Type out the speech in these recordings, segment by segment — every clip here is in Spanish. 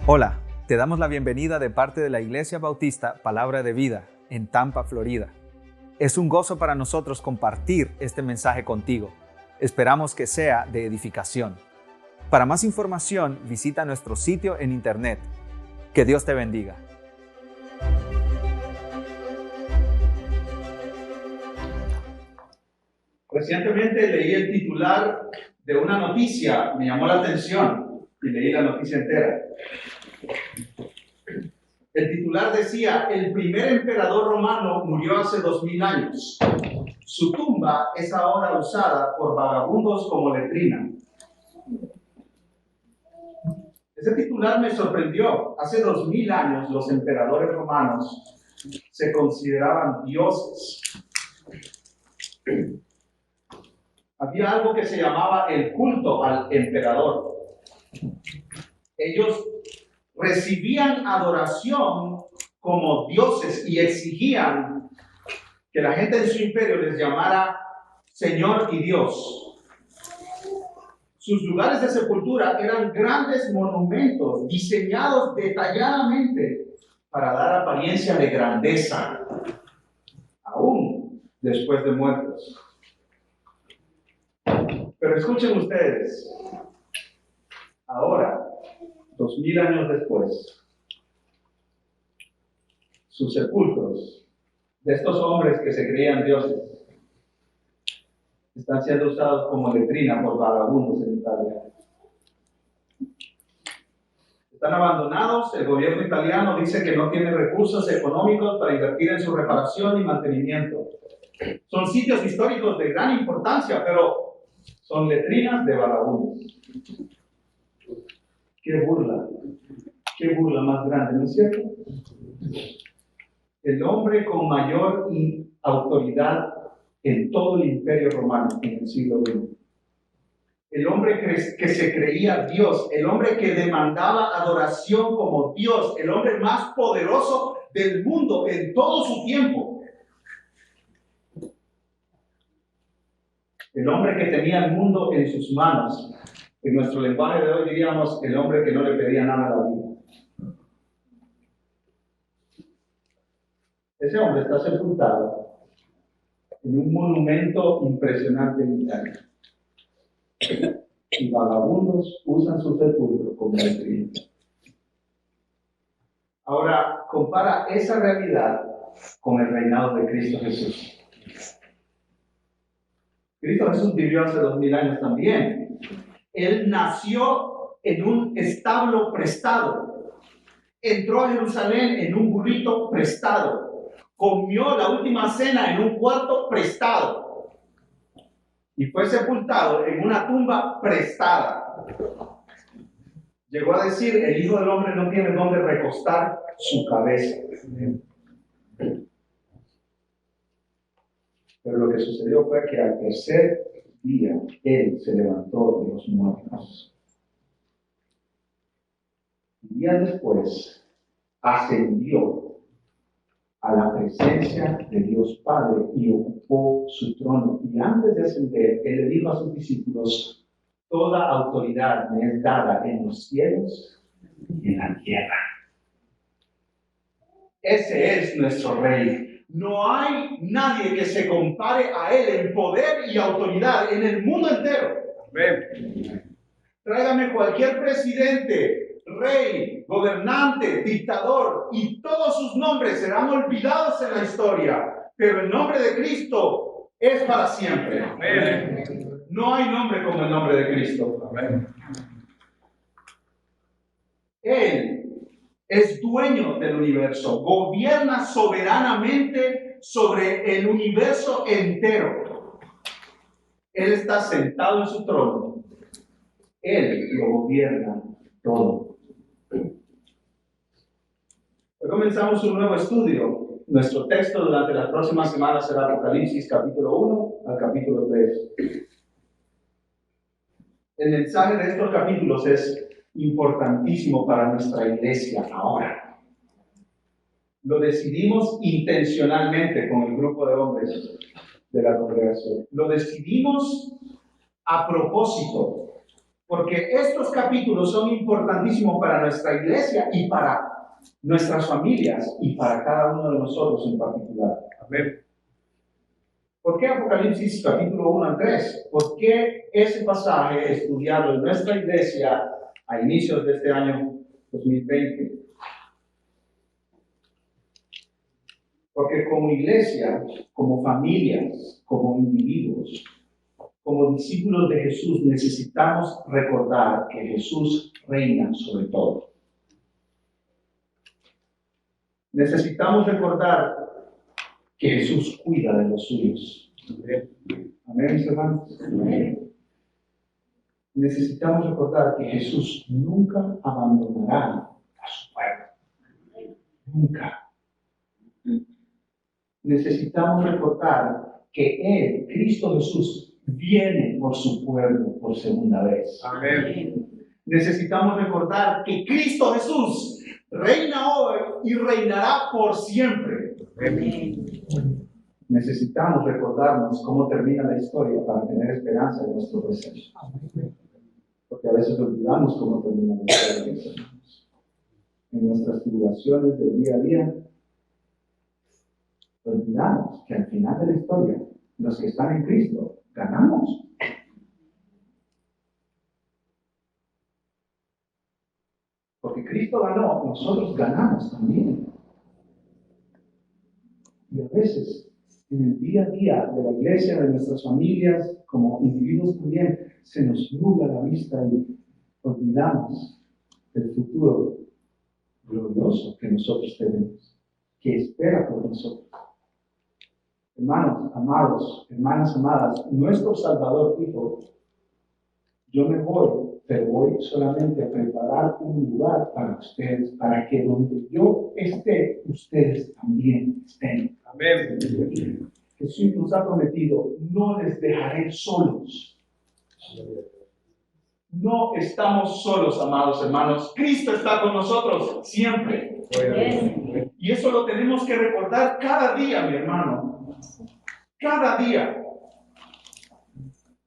Hola, te damos la bienvenida de parte de la Iglesia Bautista Palabra de Vida en Tampa, Florida. Es un gozo para nosotros compartir este mensaje contigo. Esperamos que sea de edificación. Para más información, visita nuestro sitio en internet. Que Dios te bendiga. Recientemente leí el titular de una noticia, me llamó la atención y leí la noticia entera. El titular decía: el primer emperador romano murió hace 2000 años. Su tumba es ahora usada por vagabundos como letrina. Ese titular me sorprendió. Hace 2000 años los emperadores romanos se consideraban dioses. Había algo que se llamaba el culto al emperador. Ellos recibían adoración como dioses y exigían que la gente en su imperio les llamara Señor y Dios. Sus lugares de sepultura eran grandes monumentos diseñados detalladamente para dar apariencia de grandeza, aún después de muertos. Pero escuchen ustedes, ahora, 2000 años después, sus sepulcros de estos hombres que se creían dioses están siendo usados como letrina por vagabundos en Italia. Están abandonados. El gobierno italiano dice que no tiene recursos económicos para invertir en su reparación y mantenimiento. Son sitios históricos de gran importancia, pero son letrinas de vagabundos. ¡Qué burla más grande, ¿no es cierto? El hombre con mayor autoridad en todo el imperio romano en el siglo I. El hombre que se creía Dios, el hombre que demandaba adoración como Dios, el hombre más poderoso del mundo en todo su tiempo. El hombre que tenía el mundo en sus manos. En nuestro lenguaje de hoy diríamos el hombre que no le pedía nada a la vida. Ese hombre está sepultado en un monumento impresionante en Italia. Y vagabundos usan su sepulcro como letrina. Ahora, compara esa realidad con el reinado de Cristo Jesús. Cristo Jesús vivió hace 2000 años también. Él nació en un establo prestado. Entró a Jerusalén en un burrito prestado. Comió la última cena en un cuarto prestado. Y fue sepultado en una tumba prestada. Llegó a decir: el Hijo del Hombre no tiene dónde recostar su cabeza. Pero lo que sucedió fue que al tercer día Él se levantó de los muertos. Días después ascendió a la presencia de Dios Padre y ocupó su trono. Y antes de ascender, Él le dijo a sus discípulos: toda autoridad me es dada en los cielos y en la tierra. Ese es nuestro Rey. No hay nadie que se compare a Él en poder y autoridad en el mundo entero. Amén. Tráigame cualquier presidente, rey, gobernante, dictador, y todos sus nombres serán olvidados en la historia. Pero el nombre de Cristo es para siempre. Amén. No hay nombre como el nombre de Cristo. Amén. Él es dueño del universo, gobierna soberanamente sobre el universo entero. Él está sentado en su trono. Él lo gobierna todo. Hoy comenzamos un nuevo estudio. Nuestro texto durante las próximas semanas será Apocalipsis capítulo 1 al capítulo 3. El mensaje de estos capítulos es importantísimo para nuestra iglesia ahora. Lo decidimos intencionalmente con el grupo de hombres de la congregación. Lo decidimos a propósito, Porque estos capítulos son importantísimos para nuestra iglesia y para nuestras familias y para cada uno de nosotros en particular. Amén. ¿Por qué Apocalipsis capítulo 1 al 3? ¿Por qué ese pasaje estudiado en nuestra iglesia a inicios de este año 2020? Porque como iglesia, como familias, como individuos, como discípulos de Jesús, necesitamos recordar que Jesús reina sobre todo. Necesitamos recordar que Jesús cuida de los suyos. Amén, mis hermanos. Amén. Necesitamos recordar que Jesús nunca abandonará a su pueblo. Nunca. Necesitamos recordar que Él, Cristo Jesús, viene por su pueblo por segunda vez. Amén. Necesitamos recordar que Cristo Jesús reina hoy y reinará por siempre. Amén. Necesitamos recordarnos cómo termina la historia para tener esperanza en nuestro presente. Porque a veces olvidamos cómo termina la historia. En nuestras tribulaciones del día a día, olvidamos que al final de la historia, los que están en Cristo, ganamos. Porque Cristo ganó, nosotros ganamos también. Y a veces, en el día a día de la iglesia, de nuestras familias, como individuos también, se nos nubla la vista y olvidamos del futuro glorioso que nosotros tenemos, que espera por nosotros. Hermanos amados, hermanas amadas, nuestro Salvador dijo: yo me voy, pero voy solamente a preparar un lugar para ustedes, para que donde yo esté, ustedes también estén. Amén. Jesús nos ha prometido: no les dejaré solos. No estamos solos, amados hermanos. Cristo está con nosotros siempre. Y eso lo tenemos que recordar cada día, mi hermano. Cada día.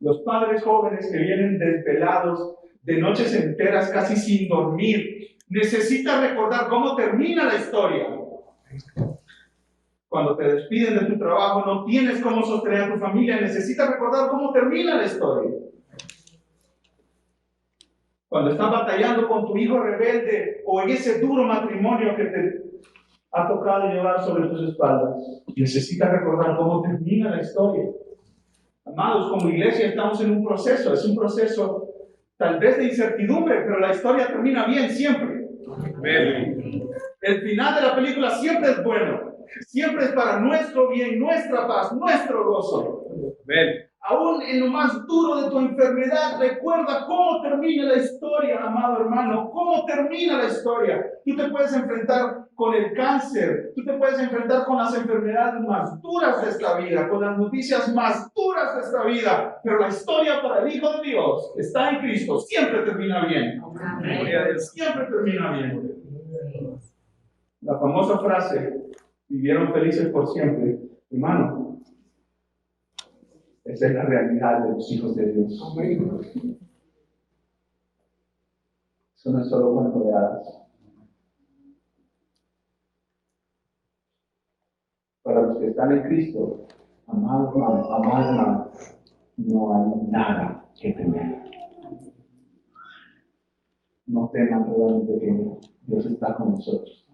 Los padres jóvenes que vienen desvelados de noches enteras casi sin dormir, necesitan recordar cómo termina la historia. Cuando te despiden de tu trabajo, no tienes cómo sostener a tu familia, necesitas recordar cómo termina la historia. Cuando estás batallando con tu hijo rebelde o en ese duro matrimonio que te ha tocado llevar sobre tus espaldas, necesitas recordar cómo termina la historia. Amados, como iglesia estamos en un proceso, es un proceso tal vez de incertidumbre, pero la historia termina bien siempre. Amén. El final de la película siempre es bueno, siempre es para nuestro bien, nuestra paz, nuestro gozo. Amén. Aún en lo más duro de tu enfermedad, recuerda cómo termina la historia, amado hermano, cómo termina la historia. Tú te puedes enfrentar con el cáncer, tú te puedes enfrentar con las enfermedades más duras de esta vida, con las noticias más duras de esta vida, pero la historia para el Hijo de Dios está en Cristo, siempre termina bien. Amén. Siempre termina bien. La famosa frase, vivieron felices por siempre, hermano. Esa es la realidad de los hijos de Dios. Eso no es solo cuento de hadas. Para los que están en Cristo, amados hermanos, no hay nada que temer. No teman, realmente pequeño. Dios está con nosotros.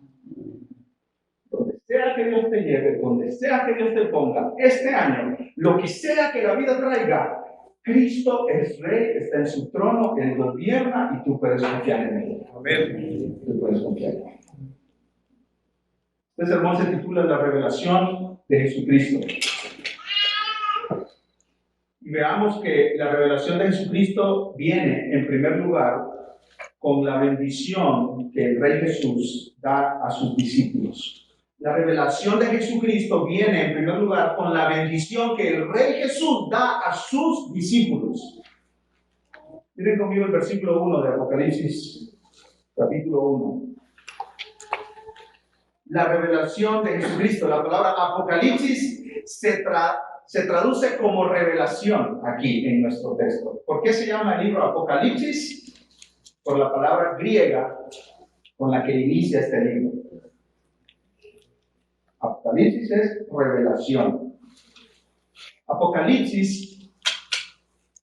Donde sea que Dios te lleve, donde sea que Dios te ponga, este año, lo que sea que la vida traiga, Cristo es Rey, está en su trono, Él gobierna y tú puedes confiar en Él. Amén. Tú puedes confiar en Él. Este sermón se titula La revelación de Jesucristo. Y veamos que la revelación de Jesucristo viene, en primer lugar, con la bendición que el Rey Jesús da a sus discípulos. La revelación de Jesucristo viene en primer lugar con la bendición que el Rey Jesús da a sus discípulos. Miren conmigo el versículo 1 de Apocalipsis, capítulo 1. La revelación de Jesucristo, la palabra Apocalipsis se se traduce como revelación aquí en nuestro texto. ¿Por qué se llama el libro Apocalipsis? Por la palabra griega con la que inicia este libro. Apocalipsis es revelación. Apocalipsis,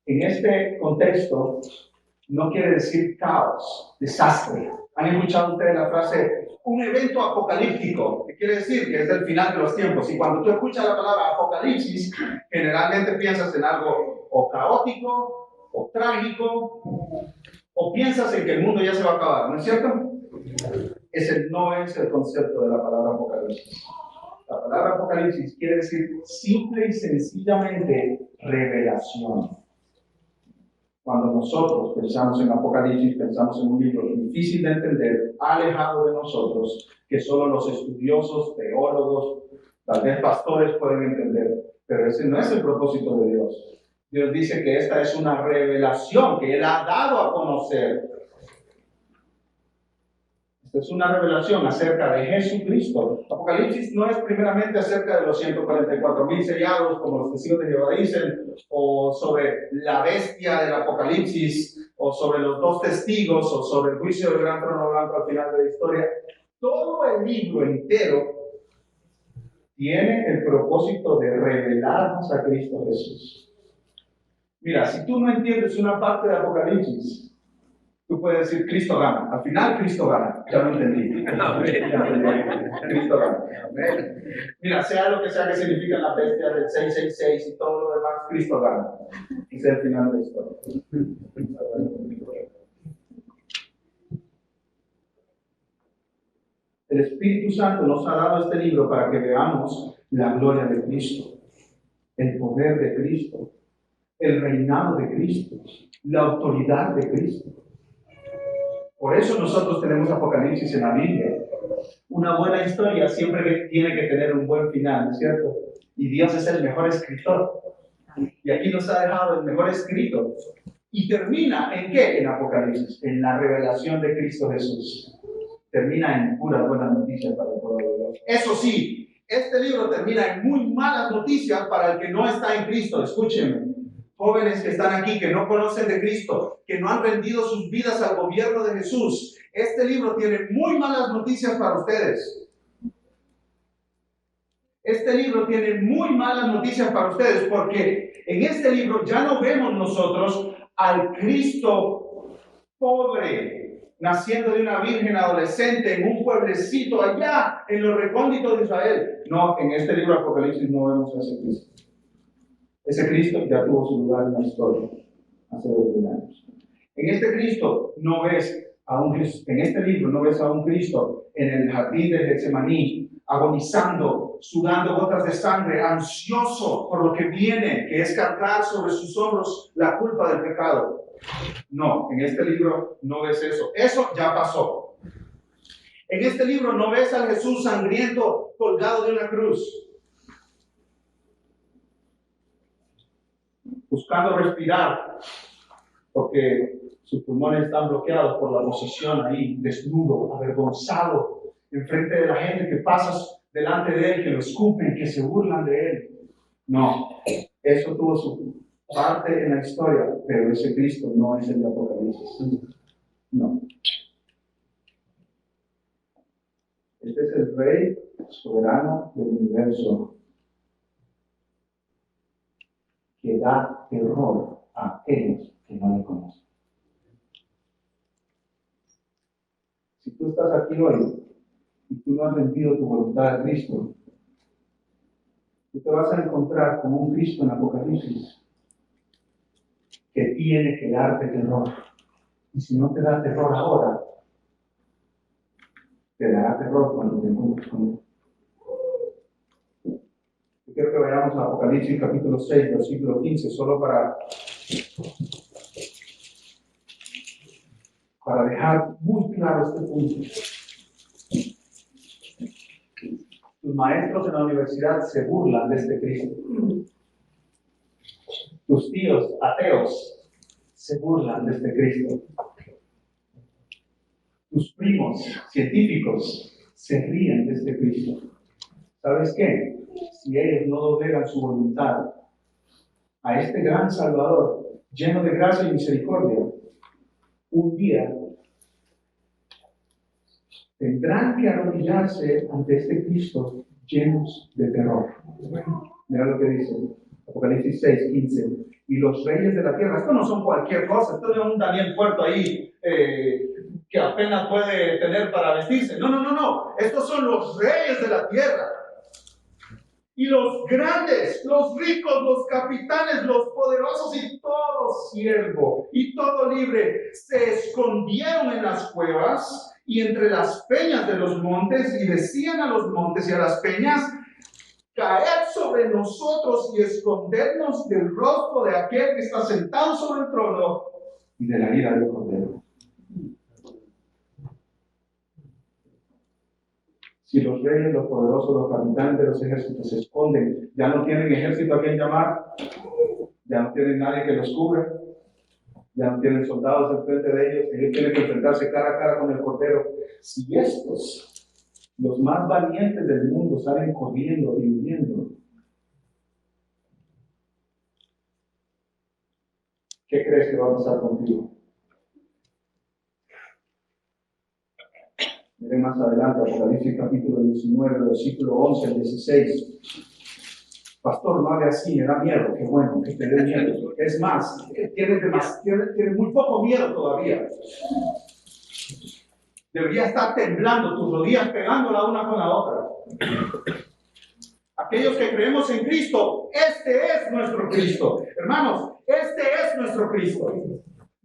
en este contexto, no quiere decir caos, desastre. ¿Han escuchado ustedes la frase, un evento apocalíptico? ¿Qué quiere decir? Que es el final de los tiempos. Y cuando tú escuchas la palabra apocalipsis, generalmente piensas en algo o caótico, o trágico, o piensas en que el mundo ya se va a acabar, ¿no es cierto? Ese no es el concepto de la palabra apocalipsis. La palabra apocalipsis quiere decir simple y sencillamente revelación. Cuando nosotros pensamos en Apocalipsis, pensamos en un libro difícil de entender, alejado de nosotros, que solo los estudiosos, teólogos, tal vez pastores pueden entender. Pero ese no es el propósito de Dios. Dios dice que esta es una revelación que Él ha dado a conocer. Esta es una revelación acerca de Jesucristo. Apocalipsis no es primeramente acerca de los 144,000 sellados, como los testigos de Jehová dicen, o sobre la bestia del Apocalipsis, o sobre los 2 testigos, o sobre el juicio del gran trono blanco al final de la historia. Todo el libro entero tiene el propósito de revelarnos a Cristo Jesús. Mira, si tú no entiendes una parte de Apocalipsis, tú puedes decir, Cristo gana. Al final, Cristo gana. Ya lo entendí. Cristo gana. Mira, sea lo que sea que significan las bestias del 666 y todo lo demás, Cristo gana. Ese es el final de la historia. El Espíritu Santo nos ha dado este libro para que veamos la gloria de Cristo, el poder de Cristo, el reinado de Cristo, la autoridad de Cristo. Por eso nosotros tenemos Apocalipsis en la Biblia. Una buena historia siempre tiene que tener un buen final, ¿no es cierto? Y Dios es el mejor escritor. Y aquí nos ha dejado el mejor escrito. ¿Y termina en qué? En Apocalipsis, en la revelación de Cristo Jesús. Termina en puras buenas noticias para el pueblo de Dios. Eso sí, este libro termina en muy malas noticias para el que no está en Cristo. Escúchenme. Jóvenes que están aquí, que no conocen de Cristo, que no han rendido sus vidas al gobierno de Jesús. Este libro tiene muy malas noticias para ustedes. Este libro tiene muy malas noticias para ustedes porque en este libro ya no vemos nosotros al Cristo pobre, naciendo de una virgen adolescente en un pueblecito allá en los recónditos de Israel. No, en este libro de Apocalipsis no vemos a ese Cristo. Ese Cristo ya tuvo su lugar en la historia hace 2000 años. En este Cristo no ves en este libro no ves a un Cristo en el jardín de Getsemaní, agonizando, sudando gotas de sangre, ansioso por lo que viene, que es cargar sobre sus hombros la culpa del pecado. No, en este libro no ves eso. Eso ya pasó. En este libro no ves al Jesús sangriento colgado de una cruz, buscando respirar, porque sus pulmones están bloqueados por la posición ahí, desnudo, avergonzado, enfrente de la gente que pasa delante de él, que lo escupen, que se burlan de él. No, eso tuvo su parte en la historia, pero ese Cristo no es el de Apocalipsis. No. Este es el Rey soberano del universo, que da terror a aquellos que no le conocen. Si tú estás aquí hoy y tú no has rendido tu voluntad a Cristo, tú te vas a encontrar con un Cristo en Apocalipsis que tiene que darte terror. Y si no te da terror ahora, te dará terror cuando te encuentres con él. Yo quiero que vayamos a Apocalipsis capítulo 6, versículo 15, solo para dejar muy claro este punto. Tus maestros en la universidad se burlan de este Cristo. Tus tíos ateos se burlan de este Cristo. Tus primos científicos se ríen de este Cristo. ¿Sabes qué? si ellos no doblegan su voluntad a este gran Salvador, lleno de gracia y misericordia, un día tendrán que arrodillarse ante este Cristo llenos de terror. Mira lo que dice Apocalipsis 6, 15. Y los reyes de la tierra, esto no son cualquier cosa, esto no es un Daniel puerto ahí que apenas puede tener para vestirse. No. Estos son los reyes de la tierra. Y los grandes, los ricos, los capitanes, los poderosos y todo siervo y todo libre se escondieron en las cuevas y entre las peñas de los montes y decían a los montes y a las peñas: caed sobre nosotros y escondernos del rostro de aquel que está sentado sobre el trono y de la ira del Cordero. Si los reyes, los poderosos, los capitanes de los ejércitos se esconden, ya no tienen ejército a quien llamar, ya no tienen nadie que los cubra, ya no tienen soldados al frente de ellos tienen que enfrentarse cara a cara con el Cordero. Si estos, los más valientes del mundo, salen corriendo y huyendo, ¿qué crees que va a pasar contigo? Miren más adelante, Apocalipsis capítulo 19, versículo 11 al 16. Pastor, no hable así, me da miedo. Qué bueno, que te dé miedo. Es más, tienes muy poco miedo todavía. Debería estar temblando, tus rodillas pegándola una con la otra. Aquellos que creemos en Cristo, este es nuestro Cristo. Hermanos, este es nuestro Cristo.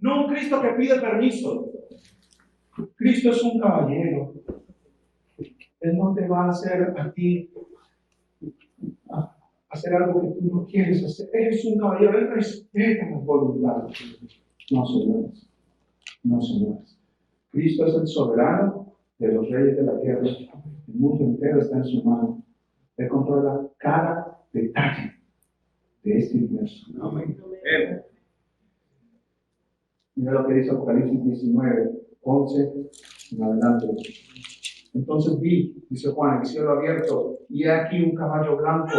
No un Cristo que pide permiso. Cristo es un caballero. Él no te va a hacer a ti hacer algo que tú no quieres hacer. Él es un caballero, Él respeta las voluntades. No, señores. No, señores. Cristo es el soberano de los reyes de la tierra. El mundo entero está en su mano. Él controla cada detalle de este universo. Amén. Mira lo que dice Apocalipsis 19, 11 en adelante. Entonces vi, dice Juan, el cielo abierto, y he aquí un caballo blanco,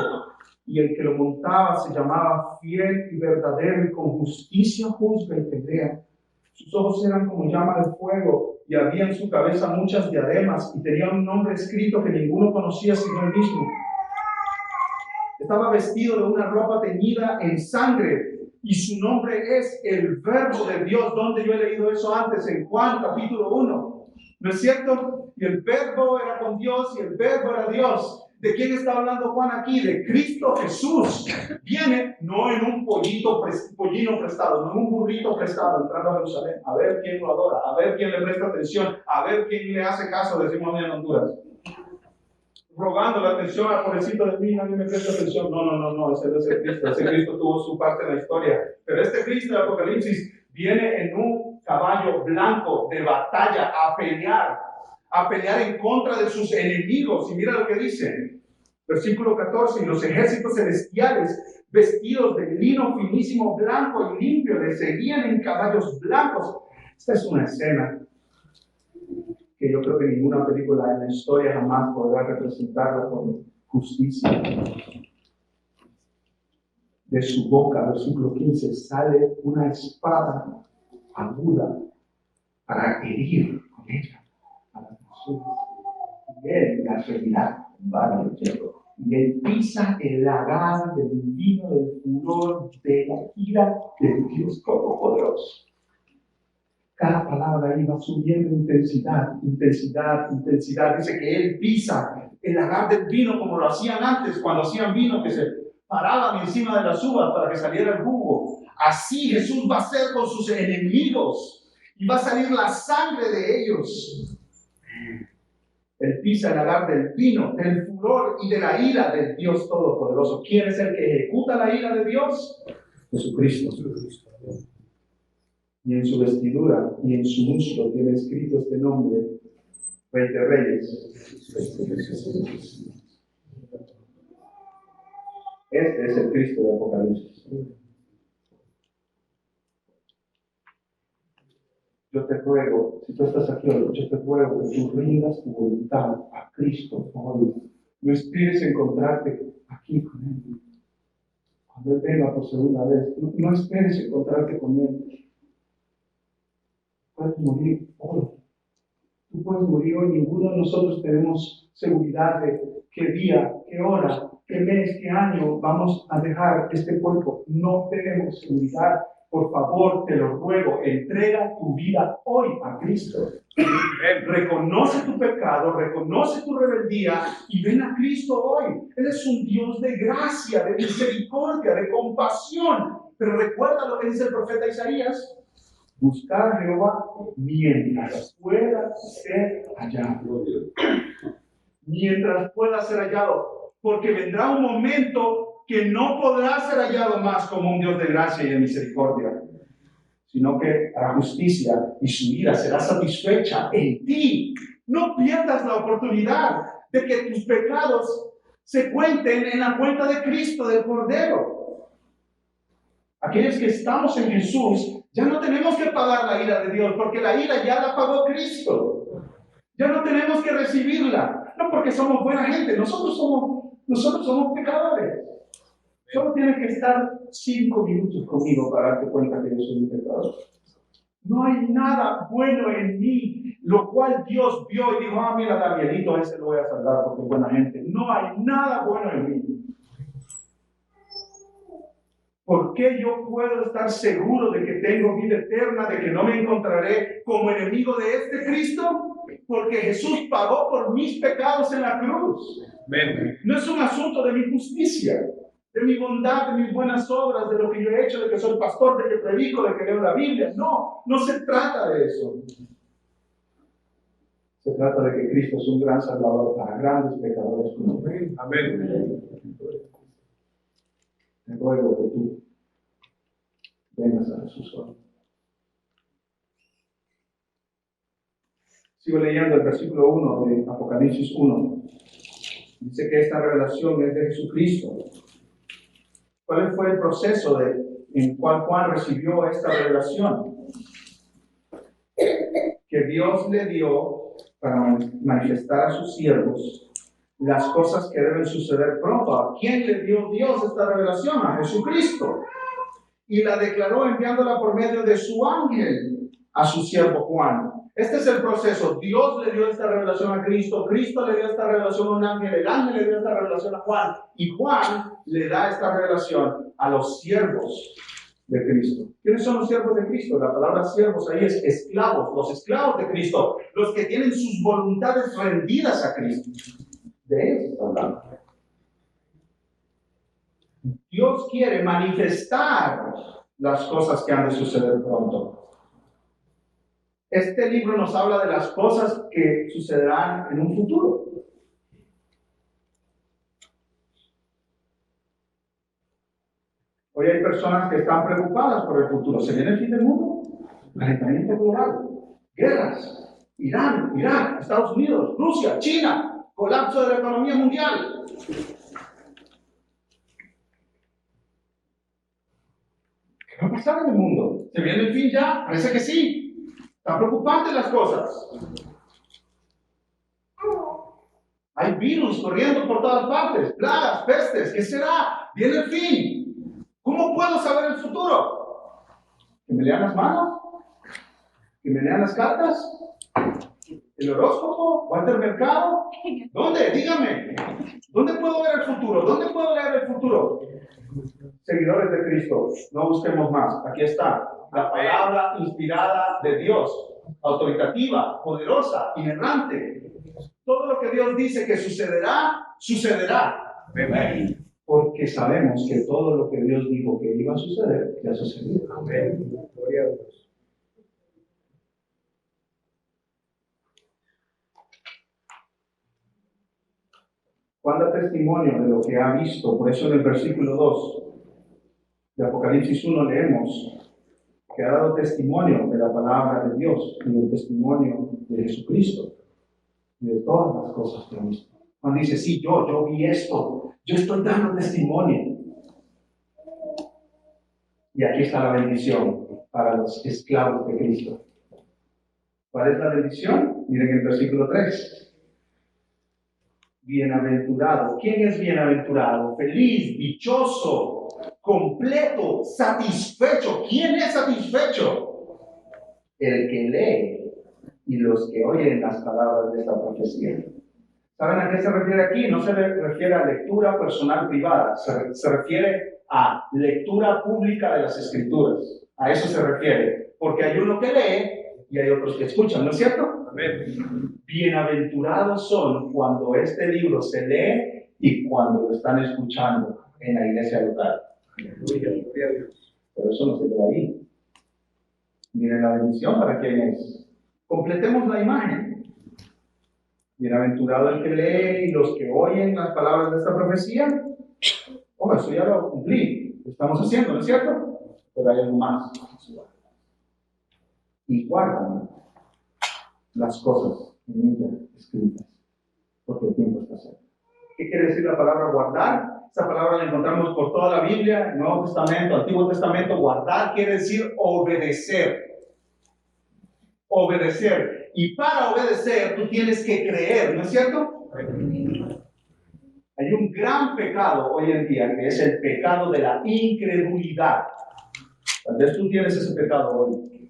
y el que lo montaba se llamaba Fiel y Verdadero, y con justicia juzga y pelea. Sus ojos eran como llama de fuego, y había en su cabeza muchas diademas, y tenía un nombre escrito que ninguno conocía sino él mismo. Estaba vestido de una ropa teñida en sangre, y su nombre es el Verbo de Dios. ¿Dónde yo he leído eso antes? En Juan capítulo 1. ¿No es cierto? Y el Verbo era con Dios y el Verbo era Dios. ¿De quién está hablando Juan aquí? De Cristo Jesús. Viene no en un pollino prestado, no en un burrito prestado entrando a Jerusalén, a ver quién lo adora, a ver quién le presta atención, a ver quién le hace caso, decimos en Honduras. Rogando la atención al pobrecito de mí, nadie me presta atención. No, ese no es el Cristo. Ese Cristo tuvo su parte en la historia. Pero este Cristo de Apocalipsis viene en un caballo blanco de batalla a pelear en contra de sus enemigos. Y mira lo que dice, versículo 14, y los ejércitos celestiales, vestidos de lino finísimo, blanco y limpio, le seguían en caballos blancos. Esta es una escena que yo creo que ninguna película en la historia jamás podrá representarla con justicia. De su boca, versículo 15, sale una espada aguda para herir con ella a las naciones. Y él la ferirá con vara de hierro. Y él pisa el lagar del vino del furor de la ira del Dios Todopoderoso. Cada palabra ahí va subiendo intensidad. Dice que él pisa el lagar del vino como lo hacían antes, cuando hacían vino, que se paraban encima de las uvas para que saliera el jugo. Así Jesús va a ser con sus enemigos y va a salir la sangre de ellos. Él pisa el lagar del vino, del furor y de la ira del Dios Todopoderoso. ¿Quién es el que ejecuta la ira de Dios? Jesucristo. Y en su vestidura y en su muslo tiene escrito este nombre: Rey de Reyes. Este es el Cristo de Apocalipsis. Yo te ruego, si tú estás aquí hoy, yo te ruego que tú rindas tu voluntad a Cristo hoy. No esperes encontrarte aquí con Él. Cuando Él venga por segunda vez, no esperes encontrarte con Él. Puedes morir hoy. Tú puedes morir hoy. Ninguno de nosotros tenemos seguridad de qué día, qué hora, qué mes, qué año vamos a dejar este cuerpo. No tenemos seguridad. Por favor, te lo ruego, entrega tu vida hoy a Cristo. Reconoce tu pecado, reconoce tu rebeldía y ven a Cristo hoy. Él es un Dios de gracia, de misericordia, de compasión. Pero recuerda lo que dice el profeta Isaías: buscar a Jehová mientras pueda ser hallado. Mientras pueda ser hallado. Porque vendrá un momento que no podrá ser hallado más como un Dios de gracia y de misericordia, sino que hará justicia y su ira será satisfecha en ti. No pierdas la oportunidad de que tus pecados se cuenten en la cuenta de Cristo, del Cordero. Aquellos que estamos en Jesús, ya no tenemos que pagar la ira de Dios, porque la ira ya la pagó Cristo. Ya no tenemos que recibirla, no porque somos buena gente, nosotros somos pecadores. Solo tienes que estar 5 minutos conmigo para darte cuenta que yo soy un pecador. No hay nada bueno en mí, lo cual Dios vio y dijo: mira, Danielito, a ese lo voy a salvar porque es buena gente. No hay nada bueno en mí. ¿Por qué yo puedo estar seguro de que tengo vida eterna, de que no me encontraré como enemigo de este Cristo? Porque Jesús pagó por mis pecados en la cruz. Amén. No es un asunto de mi justicia, de mi bondad, de mis buenas obras, de lo que yo he hecho, de que soy pastor, de que predico, de que leo la Biblia. No se trata de eso. Se trata de que Cristo es un gran salvador para grandes pecadores como yo. Amén. Te ruego que tú vengas a Jesús hoy. Sigo leyendo el versículo 1 de Apocalipsis 1. Dice que esta revelación es de Jesucristo. ¿Cuál fue el proceso en el cual Juan recibió esta revelación? Que Dios le dio para manifestar a sus siervos las cosas que deben suceder pronto. ¿A quién le dio Dios esta revelación? A Jesucristo. Y la declaró enviándola por medio de su ángel a su siervo Juan. Este es el proceso. Dios le dio esta revelación a Cristo, Cristo le dio esta revelación a un ángel, el ángel le dio esta revelación a Juan, y Juan le da esta revelación a los siervos de Cristo. ¿Quiénes son los siervos de Cristo? La palabra siervos ahí es esclavos, los esclavos de Cristo, los que tienen sus voluntades rendidas a Cristo. De ellos está hablando. Dios quiere manifestar las cosas que han de suceder pronto. Este libro nos habla de las cosas que sucederán en un futuro. Hoy hay personas que están preocupadas por el futuro. ¿Se viene el fin del mundo? Calentamiento global, guerras, Irán, Irak, Estados Unidos, Rusia, China, colapso de la economía mundial. ¿Qué va a pasar en el mundo? ¿Se viene el fin ya? Parece que sí. Están preocupantes las cosas. Hay virus corriendo por todas partes, plagas, pestes. ¿Qué será? Viene el fin. ¿Cómo puedo saber el futuro? ¿Que me lean las manos? ¿Que me lean las cartas? ¿El horóscopo? ¿Walter Mercado? ¿Dónde? Dígame. ¿Dónde puedo ver el futuro? ¿Dónde puedo leer el futuro? Seguidores de Cristo, no busquemos más. Aquí está. La palabra inspirada de Dios, autoritativa, poderosa, inerrante. Todo lo que Dios dice que sucederá, sucederá. Amén. Porque sabemos que todo lo que Dios dijo que iba a suceder, ya sucedió. Amén. Gloria a Dios. Juan da testimonio de lo que ha visto. Por eso en el versículo 2 de Apocalipsis 1 leemos que ha dado testimonio de la palabra de Dios y del testimonio de Jesucristo y de todas las cosas que ha visto. Juan dice: sí, yo vi esto, yo estoy dando testimonio. Y aquí está la bendición para los esclavos de Cristo. ¿Cuál es la bendición? Miren el versículo 3. Bienaventurado. ¿Quién es bienaventurado? Feliz, dichoso, completo, satisfecho. ¿Quién es satisfecho? El que lee y los que oyen las palabras de esta profecía. ¿Saben a qué se refiere aquí? No se refiere a lectura personal privada, se refiere a lectura pública de las Escrituras. A eso se refiere, porque hay uno que lee y hay otros que escuchan, ¿no es cierto? Amén. Bienaventurados son cuando este libro se lee y cuando lo están escuchando en la iglesia local. Pero eso no se queda ahí. Miren la bendición para quienes completemos la imagen. Bienaventurado el que lee y los que oyen las palabras de esta profecía. Oh, eso ya lo cumplí. Lo estamos haciendo, ¿no es cierto? Pero hay algo más. Y guardan las cosas en ella escritas, porque el tiempo está cerca. ¿Qué quiere decir la palabra guardar? Esa palabra la encontramos por toda la Biblia, Nuevo Testamento, Antiguo Testamento. Guardar quiere decir obedecer. Obedecer. Y para obedecer tú tienes que creer, ¿no es cierto? Hay un gran pecado hoy en día, que es el pecado de la incredulidad. Tal vez tú tienes ese pecado hoy.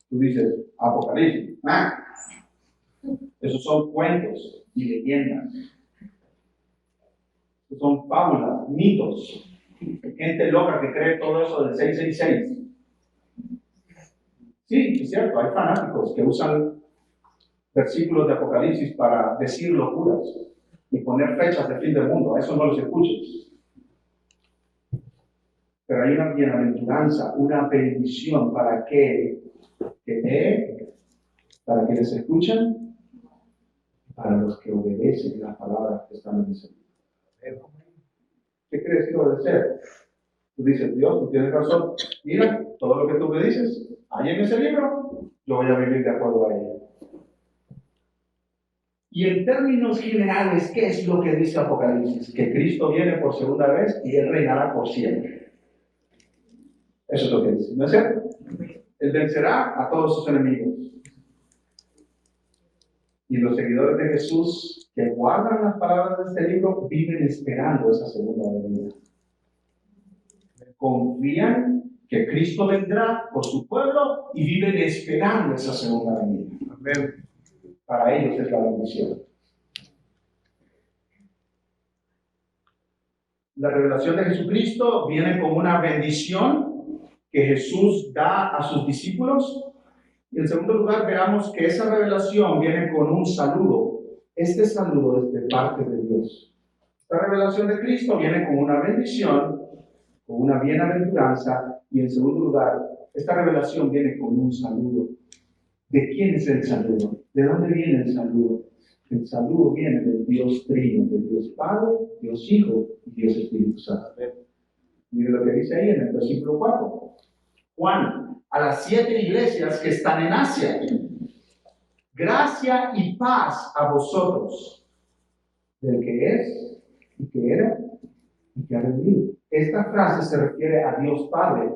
Tú dices, Apocalipsis. Esos son cuentos y leyendas. Esos son fábulas, mitos. Gente loca que cree todo eso del 666. Sí, es cierto, hay fanáticos que usan versículos de Apocalipsis para decir locuras y poner fechas de fin del mundo. A eso no los escuches. Pero hay una bienaventuranza, una bendición para aquel que lee, para quienes escuchan, para los que obedecen las palabras que están en ese libro. ¿Qué quiere decir obedecer? Tú dices, Dios, tú tienes razón. Mira, todo lo que tú me dices, hay en ese libro, yo voy a vivir de acuerdo a ello. Y en términos generales, ¿qué es lo que dice Apocalipsis? Que Cristo viene por segunda vez y Él reinará por siempre. Eso es lo que dice, ¿no es cierto? Él vencerá a todos sus enemigos. Y los seguidores de Jesús que guardan las palabras de este libro viven esperando esa segunda venida. Confían que Cristo vendrá por su pueblo y viven esperando esa segunda venida. Amén. Para ellos es la bendición. La revelación de Jesucristo viene como una bendición que Jesús da a sus discípulos. Y en segundo lugar, veamos que esa revelación viene con un saludo. Este saludo es de parte de Dios. Esta revelación de Cristo viene con una bendición, con una bienaventuranza. Y en segundo lugar, esta revelación viene con un saludo. ¿De quién es el saludo? ¿De dónde viene el saludo? El saludo viene del Dios Trino, del Dios Padre, Dios Hijo y Dios Espíritu Santo. Mire lo que dice ahí en el versículo 4. Juan, a las 7 iglesias que están en Asia, gracia y paz a vosotros, del que es, y que era, y que ha venido. Esta frase se refiere a Dios Padre.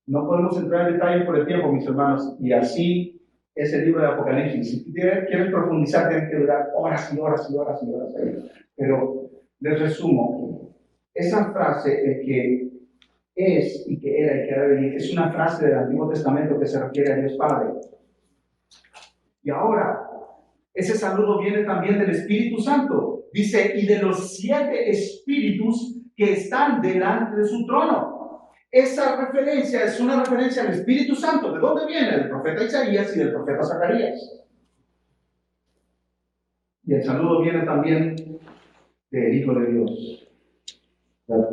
No podemos entrar en detalle por el tiempo, mis hermanos, y así es el libro de Apocalipsis. Si quieres profundizar, tienes que durar horas y horas y horas y horas ahí. Pero les resumo, esa frase, el que es y que era y que ha de venir, es una frase del Antiguo Testamento que se refiere a Dios Padre. Y ahora, ese saludo viene también del Espíritu Santo. Dice, y de los 7 espíritus que están delante de su trono. Esa referencia es una referencia al Espíritu Santo. ¿De dónde viene? Del profeta Isaías y del profeta Zacarías. Y el saludo viene también del Hijo de Dios, la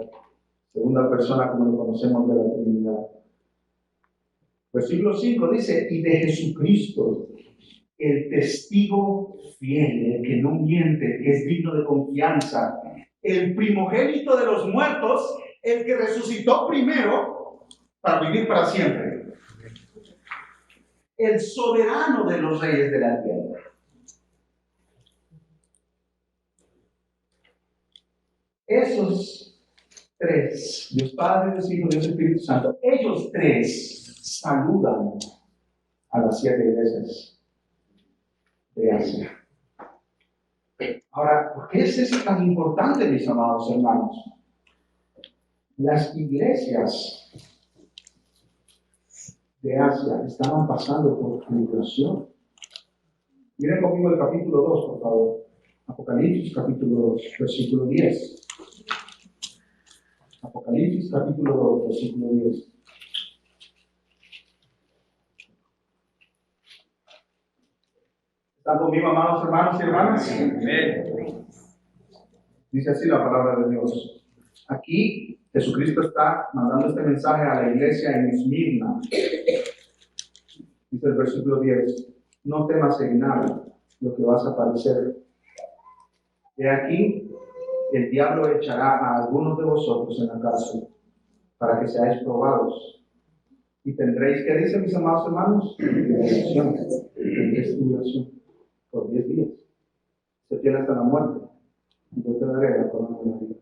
segunda persona como lo conocemos de la Trinidad. Versículo 5 dice, y de Jesucristo, el testigo fiel, el que no miente, que es digno de confianza, el primogénito de los muertos, el que resucitó primero para vivir para siempre, el soberano de los reyes de la tierra. Esos 3, Dios Padre, Dios Hijo, Dios Espíritu Santo, ellos 3 saludan a las 7 iglesias de Asia. Ahora, ¿por qué es eso tan importante, mis amados hermanos? Las iglesias de Asia estaban pasando por tribulación. Miren conmigo el capítulo 2, por favor. Apocalipsis, capítulo 2, versículo 10. Apocalipsis, capítulo 2, versículo 10. ¿Están conmigo, amados hermanos y hermanas? Amén. Dice así la palabra de Dios. Aquí Jesucristo está mandando este mensaje a la iglesia en Esmirna. Dice el versículo 10. No temas en nada lo que vas a padecer. He aquí, el diablo echará a algunos de vosotros en la cárcel para que seáis probados. Y tendréis, ¿qué dicen mis amados hermanos? Tribulación. Tendréis tribulación por 10 días. Se tiene hasta la muerte. Y yo te daré la corona de la vida.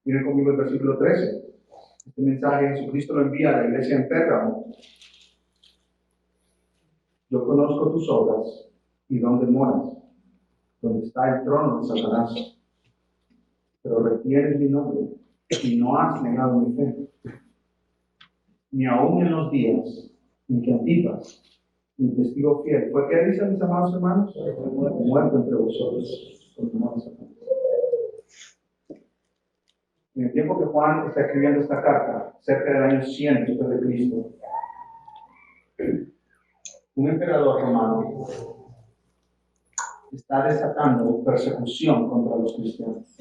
Miren conmigo el versículo 13. Este mensaje Jesucristo lo envía a la iglesia en Pérgamo. Yo conozco tus obras y dónde moras, donde está el trono de Satanás. Pero retienes mi nombre y no has negado mi fe. Ni aún en los días en que Antipas, mi testigo fiel, fue, ¿qué dicen mis amados hermanos? Muerto entre vosotros. En el tiempo que Juan está escribiendo esta carta, cerca del año 100 después de Cristo, un emperador romano está desatando persecución contra los cristianos.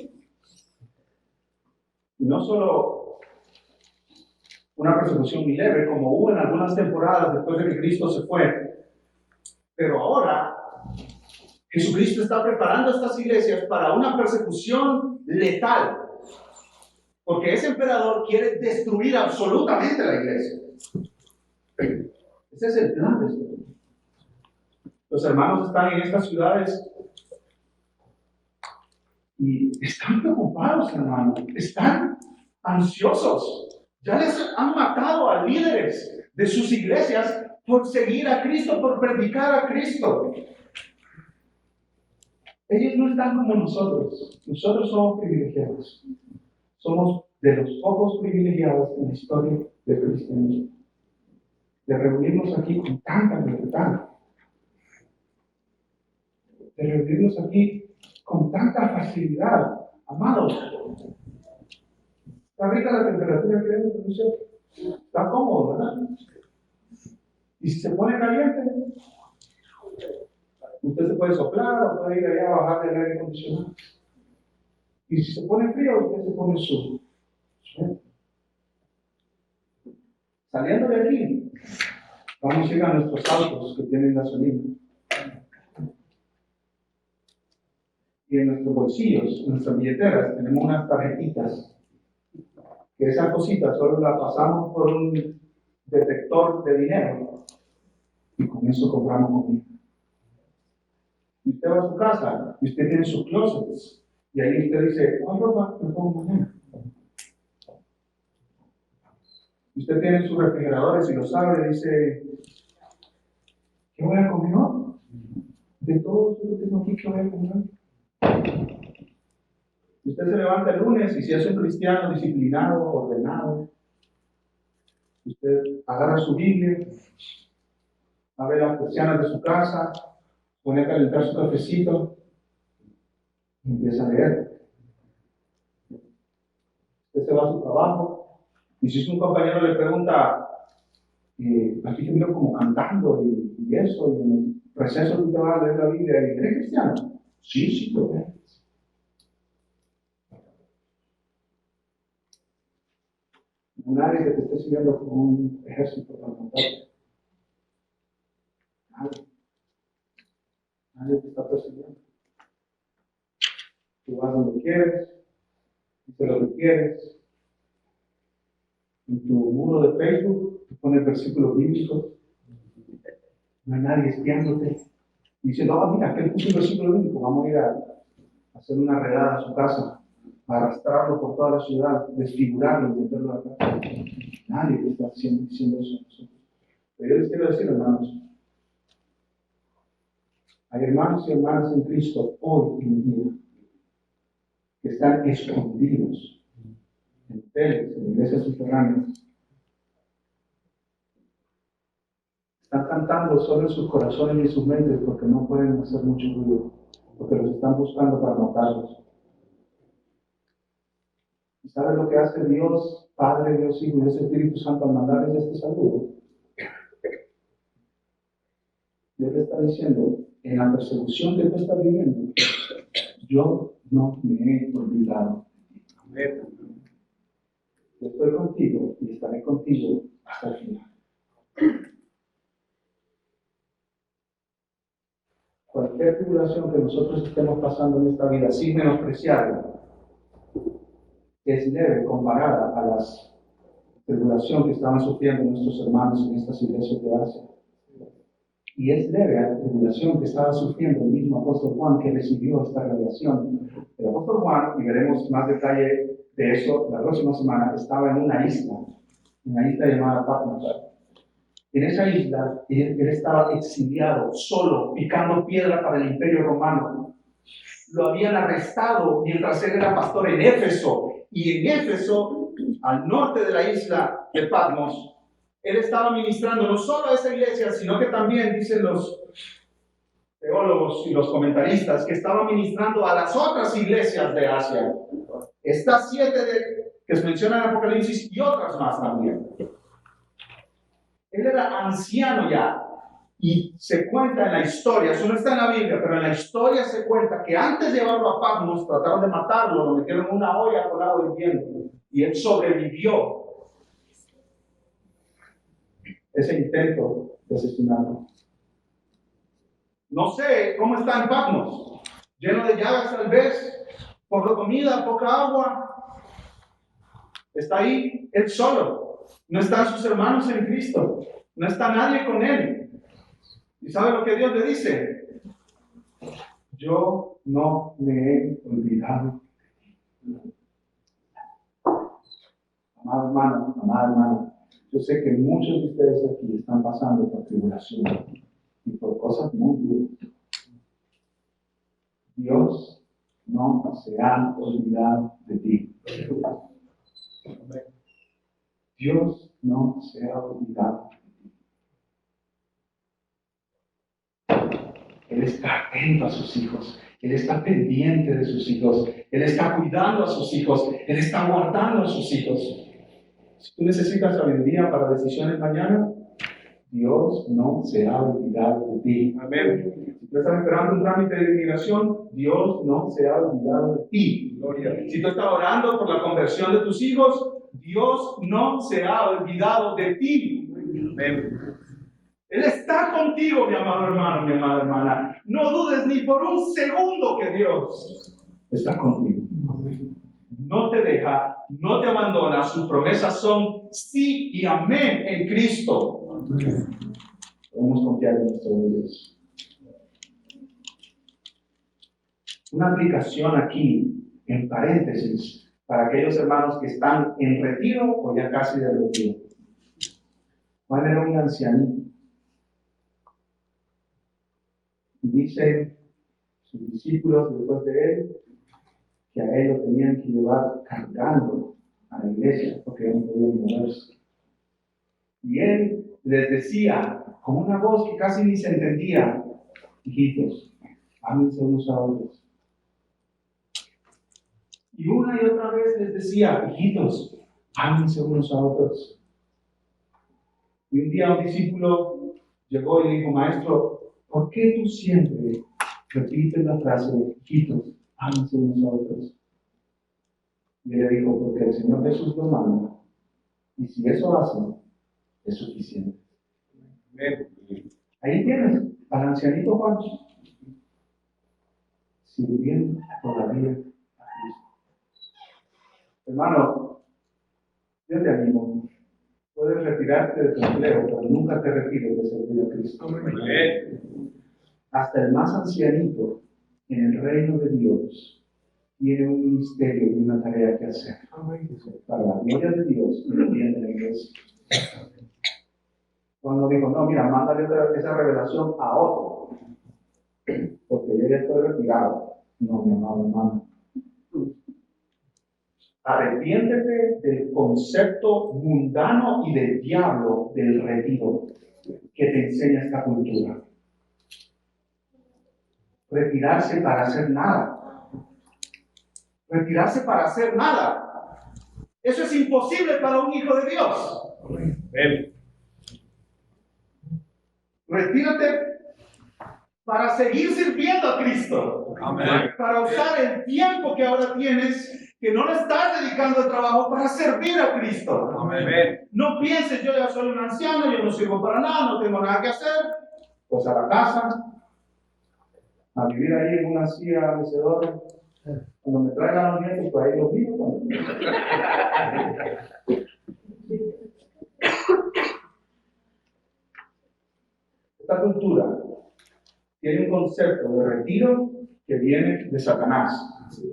Y no solo una persecución muy leve, como hubo en algunas temporadas después de que Cristo se fue, pero ahora Jesucristo está preparando estas iglesias para una persecución letal, porque ese emperador quiere destruir absolutamente la iglesia. Ese es el plan de este. Los hermanos están en estas ciudades y están preocupados, hermanos, están ansiosos. Ya les han matado a líderes de sus iglesias por seguir a Cristo, por predicar a Cristo. Ellos no están como nosotros. Nosotros somos privilegiados. Somos de los pocos privilegiados en la historia del cristianismo. De reunirnos aquí con tanta libertad. De reunirnos aquí con tanta facilidad. Amados, está rica la temperatura que hay, no sé, está cómodo, ¿verdad? Y si se pone caliente, usted se puede soplar o puede ir allá a bajar el aire acondicionado. Y si se pone frío, usted se pone su saliendo de aquí, vamos a ir a nuestros autos que tienen gasolina. Y en nuestros bolsillos, en nuestras billeteras, tenemos unas tarjetitas. Que esa cosita solo la pasamos por un detector de dinero. Y con eso compramos comida. Y usted va a su casa y usted tiene sus closets. Y ahí usted dice, ¿cuál ropa me pongo mañana? Y usted tiene sus refrigeradores y los abre y dice, ¿qué voy a comer hoy? De todo lo que tengo aquí, ¿qué voy a comer hoy? Usted se levanta el lunes y si es un cristiano disciplinado, ordenado, usted agarra su Biblia, abre las persianas de su casa, pone a calentar su cafecito y empieza a leer. Usted se va a su trabajo y si un compañero le pregunta, aquí te miro como cantando y eso, y en el receso tú te vas a leer la Biblia y ¿eres cristiano? Sí, lo es. Nadie que te esté sirviendo como un ejército para contarte. Nadie te está persiguiendo. Tú vas donde quieres, dices lo que quieres. En tu muro de Facebook, tú pones versículos bíblicos. No hay nadie espiándote. Diciendo, mira, aquel puso un versículo bíblico, vamos a ir a hacer una redada a su casa, a arrastrarlo por toda la ciudad, desfigurarlo y meterlo a la casa. Nadie te está diciendo eso a nosotros. Pero yo les quiero decir, hermanos, Hay hermanos y hermanas en Cristo hoy en día que están escondidos en hoteles, en iglesias subterráneas. Están cantando solo en sus corazones y en sus mentes porque no pueden hacer mucho ruido, porque los están buscando para matarlos. ¿Y sabes lo que hace Dios, Padre, Dios Hijo y Dios Espíritu Santo al mandarles este saludo? Dios le está diciendo, en la persecución que tú estás viviendo, yo no me he olvidado. Yo estoy contigo y estaré contigo hasta el final. Cualquier tribulación que nosotros estemos pasando en esta vida, sin menospreciarla, es leve comparada a las tribulación que estaban sufriendo nuestros hermanos en estas iglesias de Asia. Y es leve a la tribulación que estaba sufriendo el mismo apóstol Juan que recibió esta revelación. El apóstol Juan, y veremos más detalle de eso la próxima semana, estaba en una isla llamada Patmos. En esa isla, él estaba exiliado, solo, picando piedra para el Imperio Romano. Lo habían arrestado mientras él era pastor en Éfeso. Y en Éfeso, al norte de la isla de Patmos, él estaba ministrando no solo a esa iglesia, sino que también, dicen los teólogos y los comentaristas, que estaba ministrando a las otras iglesias de Asia. Estas 7 que se mencionan en Apocalipsis y otras más también. Él era anciano ya. Y se cuenta en la historia, eso no está en la Biblia, pero en la historia se cuenta que antes de llevarlo a Patmos, trataron de matarlo, lo metieron en una olla con agua hirviendo, y él sobrevivió ese intento de asesinato. No sé cómo está en Patmos, lleno de llagas tal vez, poca comida, poca agua. Está ahí él solo, no están sus hermanos en Cristo, no está nadie con él. ¿Y sabe lo que Dios le dice? Yo no me he olvidado de ti. Amado hermano, amada hermana, yo sé que muchos de ustedes aquí están pasando por tribulación y por cosas muy duras. Dios no se ha olvidado de ti. Dios no se ha olvidado. Él está atento a sus hijos. Él está pendiente de sus hijos. Él está cuidando a sus hijos. Él está guardando a sus hijos. Si tú necesitas sabiduría para decisiones mañana, Dios no se ha olvidado de ti. Amén. Si tú estás esperando un trámite de inmigración, Dios no se ha olvidado de ti. Gloria. Si tú estás orando por la conversión de tus hijos, Dios no se ha olvidado de ti. Amén. Él está contigo, mi amado hermano, mi amada hermana. No dudes ni por un segundo que Dios está contigo. No te deja, no te abandona. Sus promesas son sí y amén en Cristo. Podemos confiar en nuestro Dios. Una aplicación aquí, en paréntesis, para aquellos hermanos que están en retiro o ya casi de retiro. Juan era un ancianito. Y dicen sus discípulos después de él que a él lo tenían que llevar cargando a la iglesia porque no podían moverse. Y él les decía con una voz que casi ni se entendía: hijitos, ámense unos a otros. Y una y otra vez les decía: hijitos, ámense unos a otros. Y un día un discípulo llegó y le dijo: maestro, ¿por qué tú siempre repites la frase, hijitos, ámense unos a otros? Y él le dijo: porque el Señor Jesús lo manda, y si eso hacen, es suficiente. Ahí tienes al ancianito Juan, sirviendo todavía a Cristo. Hermano, yo te animo. Puedes retirarte de tu empleo, pero nunca te retires de servir a Cristo. Hasta el más ancianito en el reino de Dios tiene un ministerio y una tarea que hacer para la gloria de Dios y el bien de la iglesia. Cuando dijo: no, mira, mándale esa revelación a otro. porque yo ya estoy retirado. No, mi amado hermano. Arrepiéntete del concepto mundano y del diablo del retiro que te enseña esta cultura. Retirarse para hacer nada. Retirarse para hacer nada. Eso es imposible para un hijo de Dios. Retírate para seguir sirviendo a Cristo. Amén. Para usar el tiempo que ahora tienes, que no le estás dedicando al trabajo, para servir a Cristo. Amén. No pienses, yo ya soy un anciano, yo no sirvo para nada, no tengo nada que hacer. Pues a la casa, a vivir ahí en una silla mecedora. Cuando me traigan los nietos, pues ahí los vivo. Esta cultura tiene un concepto de retiro que viene de Satanás,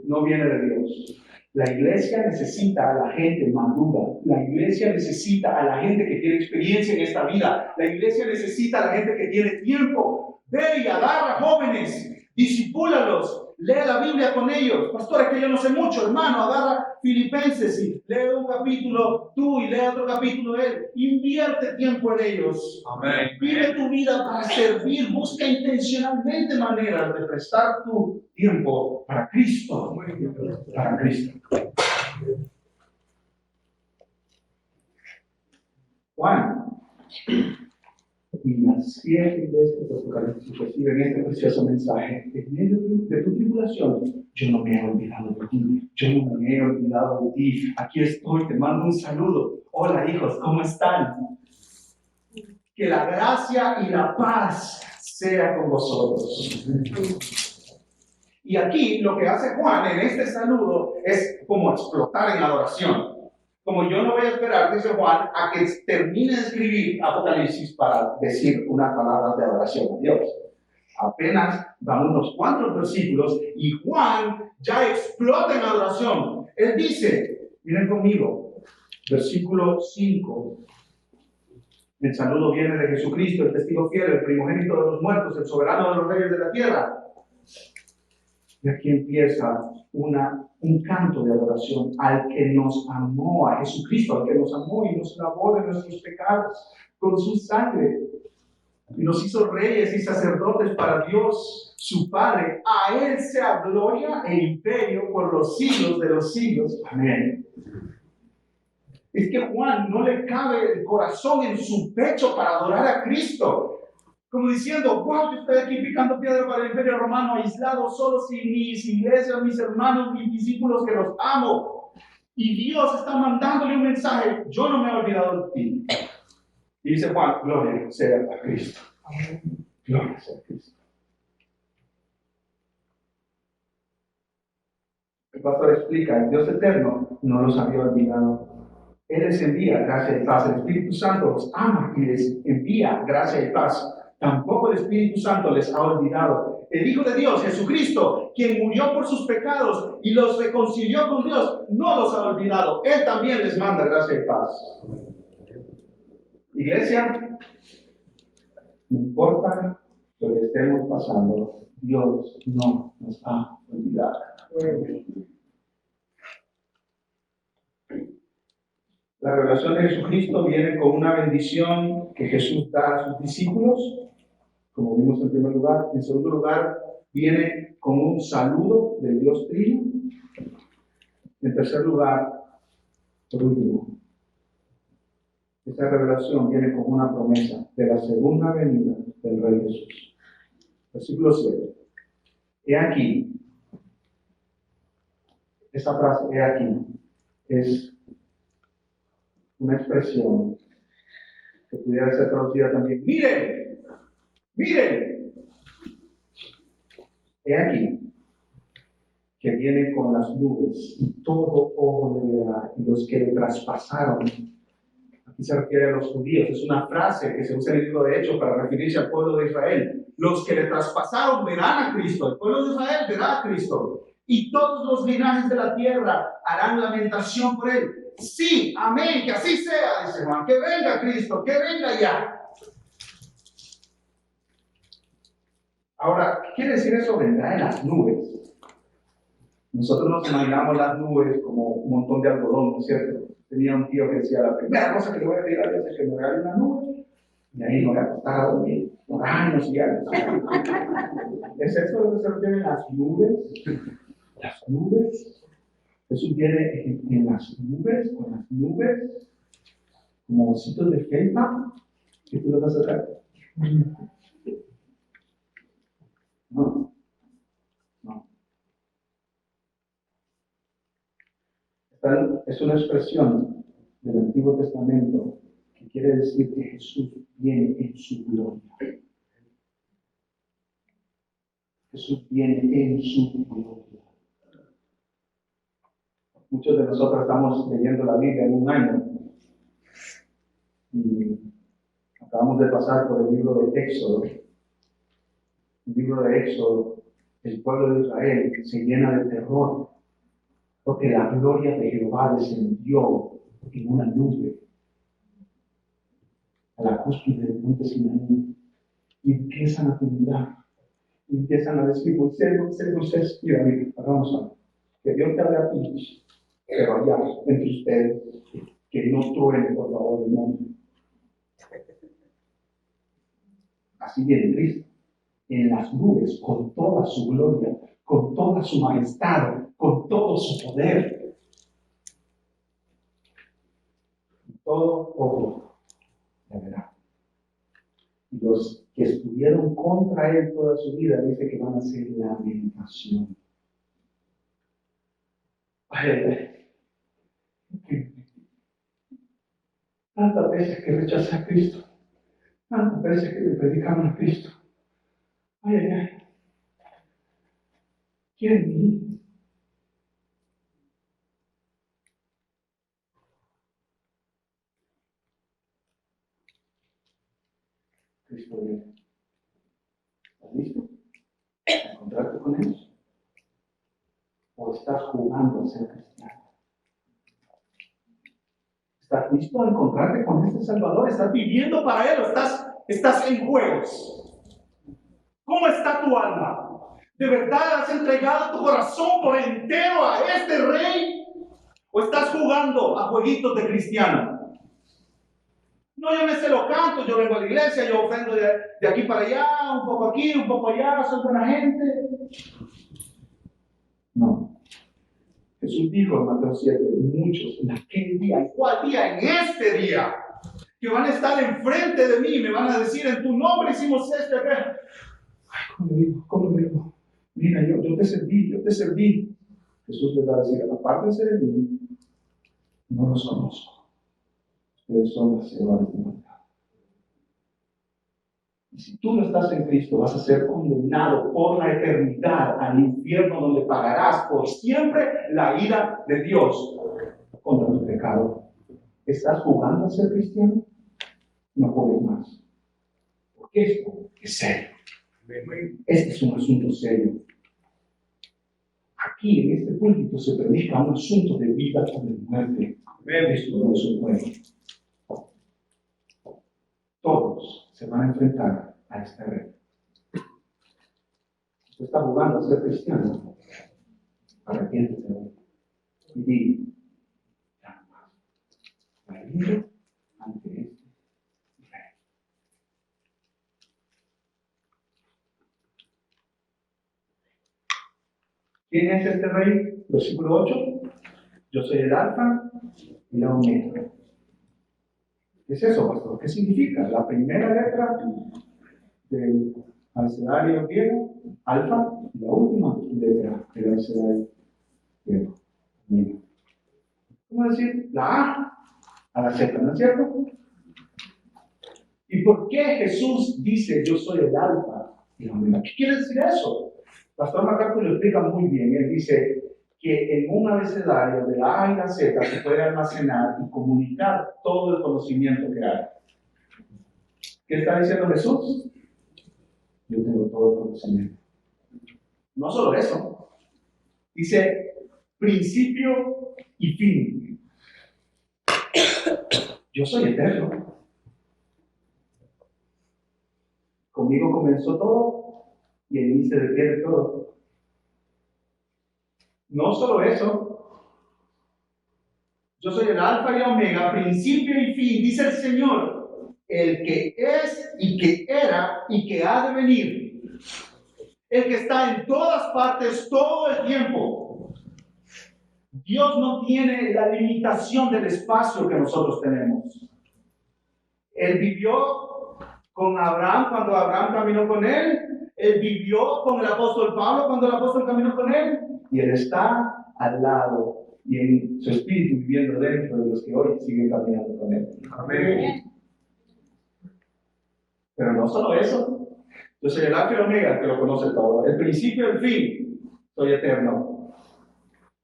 no viene de Dios. La iglesia necesita a la gente madura. La iglesia necesita a la gente que tiene experiencia en esta vida. La iglesia necesita a la gente que tiene tiempo. Ve y agarra jóvenes, discipúlalos, lee la Biblia con ellos. Pastor, es que yo no sé mucho, hermano. Agarra Filipenses y lee un capítulo tú y lee otro capítulo él. Invierte tiempo en ellos. Amén. Vive tu vida para servir. Busca intencionalmente maneras de prestar tu tiempo para Cristo. Para Cristo. Juan y las 7 iglesias de Apocalipsis reciben este precioso mensaje. En medio de tu tribulación, yo no me he olvidado de ti. Yo no me he olvidado de ti. Aquí estoy, te mando un saludo. Hola hijos, ¿cómo están? Que la gracia y la paz sea con vosotros. Y aquí lo que hace Juan en este saludo es como explotar en adoración. Como yo no voy a esperar, dice Juan, a que termine de escribir Apocalipsis para decir unas palabras de adoración a Dios. Apenas van unos cuantos versículos y Juan ya explota en adoración. Él dice, miren conmigo, versículo 5. El saludo viene de Jesucristo, el testigo fiel, el primogénito de los muertos, el soberano de los reyes de la tierra. Y aquí empieza un canto de adoración al que nos amó, a Jesucristo, al que nos amó y nos lavó de nuestros pecados con su sangre. Y nos hizo reyes y sacerdotes para Dios, su Padre. A Él sea gloria e imperio por los siglos de los siglos. Amén. Es que Juan no le cabe el corazón en su pecho para adorar a Cristo. Como diciendo, wow, yo estoy aquí picando piedra para el imperio romano, aislado, solo sin mis iglesias, mis hermanos, mis discípulos que los amo. Y Dios está mandándole un mensaje, yo no me he olvidado de ti. Y dice Juan, gloria sea a Cristo. Gloria sea a Cristo. El pastor explica, el Dios eterno no los había olvidado. Él les envía gracia y paz. El Espíritu Santo los ama y les envía gracia y paz. Tampoco el Espíritu Santo les ha olvidado. El Hijo de Dios, Jesucristo, quien murió por sus pecados y los reconcilió con Dios, no los ha olvidado. Él también les manda gracia y paz. Iglesia, no importa lo que estemos pasando, Dios no nos ha olvidado. La revelación de Jesucristo viene con una bendición que Jesús da a sus discípulos, como vimos en primer lugar. En segundo lugar, viene con un saludo del Dios Trino. En tercer lugar, por último, esta revelación viene con una promesa de la segunda venida del Rey Jesús. Versículo 7. He aquí, esa frase, he aquí, es una expresión que pudiera ser traducida también. Miren, miren. He aquí que viene con las nubes y todo ojo le verá, y los que le traspasaron. Aquí se refiere a los judíos. Es una frase que se usa en el libro de Hechos para referirse al pueblo de Israel. Los que le traspasaron verán a Cristo. El pueblo de Israel verá a Cristo. Y todos los linajes de la tierra harán lamentación por él. Sí, amén, que así sea, dice Juan. Que venga Cristo, que venga ya. Ahora, quiere decir eso? Vendrá en las nubes. Nosotros nos imaginamos las nubes como un montón de algodón, ¿no es cierto? Tenía un tío que decía, la primera cosa que le voy a pedir a Dios es que me regale una nube, y ahí me voy a acostar a dormir por años y años. ¿Es eso lo que se refiere a las nubes? Las nubes. Jesús viene en las nubes, con las nubes, como ositos de felpa, que tú lo vas a sacar. No. Es una expresión del Antiguo Testamento que quiere decir que Jesús viene en su gloria. Jesús viene en su gloria. Muchos de nosotros estamos leyendo la Biblia en un año y acabamos de pasar por el libro de Éxodo. El libro de Éxodo, el pueblo de Israel se llena de terror porque la gloria de Jehová descendió en una nube a la cúspide del monte Sinaí y empiezan a temblar y empiezan a decir: Moisés, mira, hagamos algo, que Dios te haga a ti, pero allá entre ustedes, que no truene por favor el mundo. Así viene Cristo en las nubes con toda su gloria, con toda su majestad, con todo su poder. Todo ojo de verdad. Y los que estuvieron contra él toda su vida, dice que van a hacer lamentación. Tantas veces que rechacé a Cristo, tantas veces que le predicaron a Cristo. ¿Quién mí? Cristo viene. ¿Estás listo a encontrarte con Él? ¿O estás jugando a ser cristiano? ¿Estás listo a encontrarte con este Salvador? ¿Estás viviendo para Él o estás en juegos? ¿Cómo está tu alma? ¿De verdad has entregado tu corazón por entero a este Rey? ¿O estás jugando a jueguitos de cristiano? No, yo me sé lo canto, yo vengo a la iglesia, yo ofrendo de aquí para allá, un poco aquí, un poco allá, soy buena gente. No. Jesús dijo en Mateo 7, muchos en aquel día, ¿en cuál día? En este día, que van a estar enfrente de mí, me van a decir: en tu nombre hicimos esto. ¿Cómo le digo? Mira, yo te serví. Jesús les va a decir: apártense de mí, no los conozco. Ustedes son hacedores de maldad. Y si tú no estás en Cristo, vas a ser condenado por la eternidad al infierno, donde pagarás por siempre la ira de Dios contra tu pecado. ¿Estás jugando a ser cristiano? No juegues más. Porque esto es serio. Este es un asunto serio. Aquí en este púlpito se predica un asunto de vida o de muerte. Esto no es un juego. Todos se van a enfrentar a este reto. Usted está jugando a ser cristiano. Arrepiéntete hoy. Y di: ya no más. Me rindo ante este Rey. ¿Quién es este Rey? Versículo 8. Yo soy el Alfa y la Omega. ¿Qué es eso, pastor? ¿Qué significa? La primera letra del abecedario griego, alfa, y la última letra del abecedario griego, omega. ¿Cómo decir? La A la Z, ¿no es cierto? ¿Y por qué Jesús dice: yo soy el alfa y la omega? ¿Qué quiere decir eso? Pastor MacArthur lo explica muy bien. Él dice que en un abecedario de la A y la Z se puede almacenar y comunicar todo el conocimiento que hay. ¿Qué está diciendo Jesús? Yo tengo todo el conocimiento. No solo eso. Dice principio y fin. Yo soy eterno. Conmigo comenzó todo, y en mí se detiene todo. No solo eso, yo soy el alfa y la omega, principio y fin, dice el Señor, el que es y que era y que ha de venir, el que está en todas partes todo el tiempo. Dios no tiene la limitación del espacio que nosotros tenemos. Él vivió con Abraham cuando Abraham caminó con él. Él vivió con el apóstol Pablo cuando el apóstol caminó con él. Y Él está al lado y en su espíritu viviendo dentro de los que hoy siguen caminando con Él. Amén. Pero no solo eso. Yo soy el alfa y el omega, que lo conoce todo. El principio y el fin. Soy eterno.